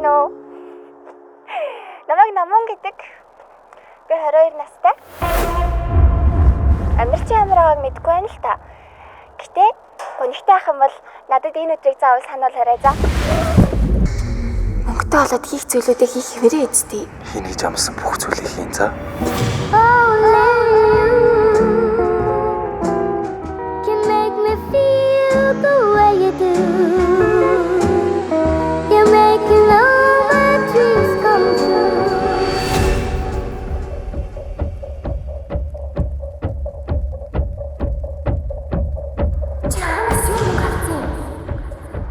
байна уу? Намайг Намун гэдэг. Би 22 настай. Амьдрчин ямар байгааг мэдэхгүй байна л та. Гэтэ гонигтай ах юм бол надад энэ өдрийг заавал сануулаарай за. Мөнгөтэй болоод хийх зүйлүүдийг хийх хэрэг эцтэй. Хий гэж амсан бүх зүйлийг хийн за.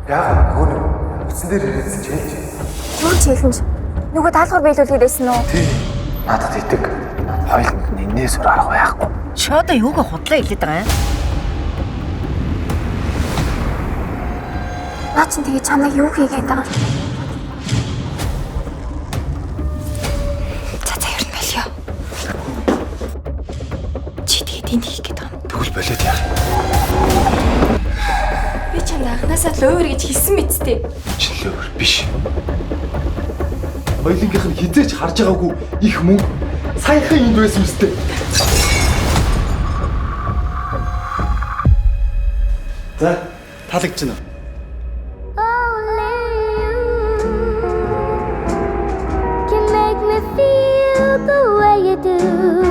Яагаад нөгөө утсан дээр ирсэн ч хэлж. Юу ч хэлэнч. Нөгөө даалгавар биелүүлээд байсан уу? Тий. Надад итэг. Хоёуланд нь инээс өөр арга байхгүй. Шоодо юугаа худлаа хэлээд байгаа юм? Наа чинь тэгээ чамайг юу хийгээд байгаа юм? За ер нь болио. Чи тэгээд энд хийх гээд байгаа юм. Тэгвэл болоод яах юм? Би чамд анхнаасаа л өөр гэж хэлсэн мэт. Чи л өөр биш. Хоёулынгийнх нь хизээч харж байгаагүй их мөнгө саяхан энд байсан мэт. За, таалагдчихна уу? Can make me feel the way you do.